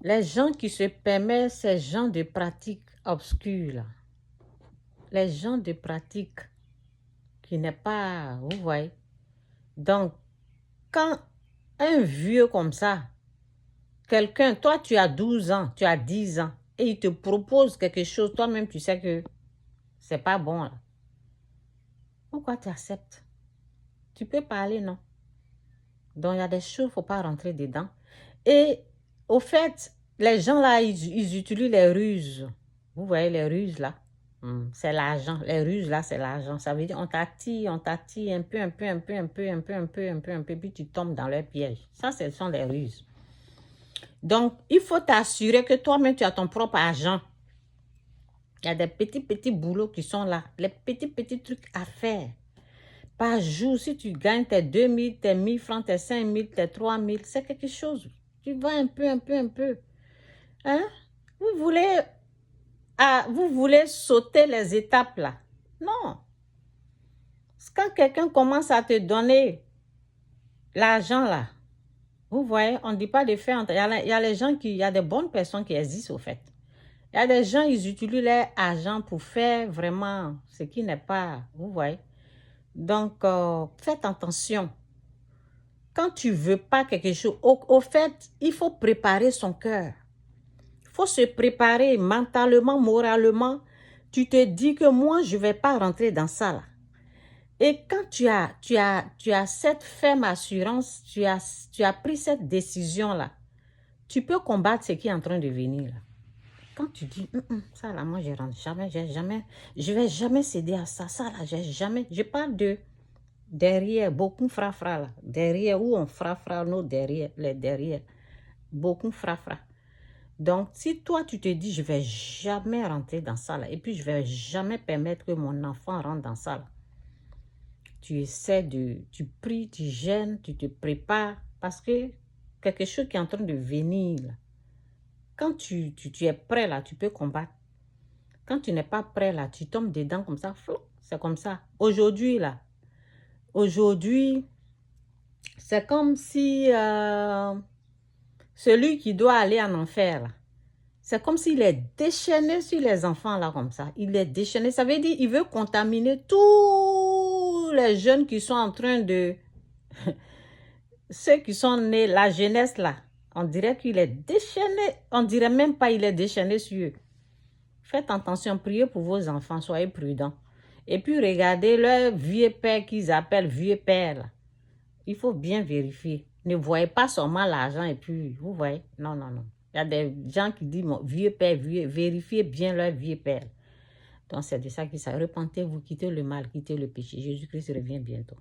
Les gens qui se permettent ces gens de pratiques obscures, là, les gens de pratiques qui n'est pas, vous voyez. Donc, quand un vieux comme ça, quelqu'un, toi tu as 12 ans, tu as 10 ans, et il te propose quelque chose, toi-même tu sais que c'est pas bon là. Pourquoi tu acceptes? Tu peux parler, non? Donc, il y a des choses, il ne faut pas rentrer dedans. Et au fait, les gens là, ils utilisent les ruses. Vous voyez les ruses là? C'est l'argent. Les ruses là, c'est l'argent. Ça veut dire on t'attire un peu, puis tu tombes dans leur piège. Ça, ce sont les ruses. Donc, il faut t'assurer que toi-même, tu as ton propre argent. Il y a des petits boulots qui sont là. Les petits trucs à faire. Par jour, si tu gagnes tes 2000, tes 1000 francs, tes 5000, tes 3000, c'est quelque chose. Tu vas un peu. Hein? Vous voulez sauter les étapes là. Non. Quand quelqu'un commence à te donner l'argent là, vous voyez, on ne dit pas de faire. Il y a les gens il y a des bonnes personnes qui existent au fait. Il y a des gens, ils utilisent leur argent pour faire vraiment ce qui n'est pas, vous voyez. Donc, faites attention. Quand tu ne veux pas quelque chose, au fait, il faut préparer son cœur. Il faut se préparer mentalement, moralement. Tu te dis que moi, je ne vais pas rentrer dans ça là. Et quand tu as cette ferme assurance, tu as pris cette décision-là, tu peux combattre ce qui est en train de venir là. Quand tu dis, ça là, moi je rentre jamais, je vais jamais céder à ça, ça là, je parle de derrière, beaucoup fra là, derrière où on fra nos derrière, les derrière, beaucoup fra. Donc, si toi tu te dis, je vais jamais rentrer dans ça là, et puis je vais jamais permettre que mon enfant rentre dans ça là, tu pries, tu gênes, tu te prépares, parce que quelque chose qui est en train de venir là, quand tu es prêt là, tu peux combattre. Quand tu n'es pas prêt là, tu tombes dedans comme ça, c'est comme ça. Aujourd'hui là, c'est comme si celui qui doit aller en enfer là, c'est comme s'il est déchaîné sur les enfants là comme ça. Il est déchaîné, ça veut dire qu'il veut contaminer tous les jeunes qui sont en train de... Ceux qui sont nés, la jeunesse là, on dirait qu'il est déchaîné. On dirait même pas qu'il est déchaîné sur eux. Faites attention, priez pour vos enfants, soyez prudents. Et puis regardez leur vieux père qu'ils appellent vieux père là. Il faut bien vérifier. Ne voyez pas seulement l'argent et puis, vous voyez, non. Il y a des gens qui disent, mon vieux père, vérifiez bien leur vieux père. Donc c'est de ça qu'il s'agit. Repentez-vous, quittez le mal, quittez le péché. Jésus-Christ revient bientôt.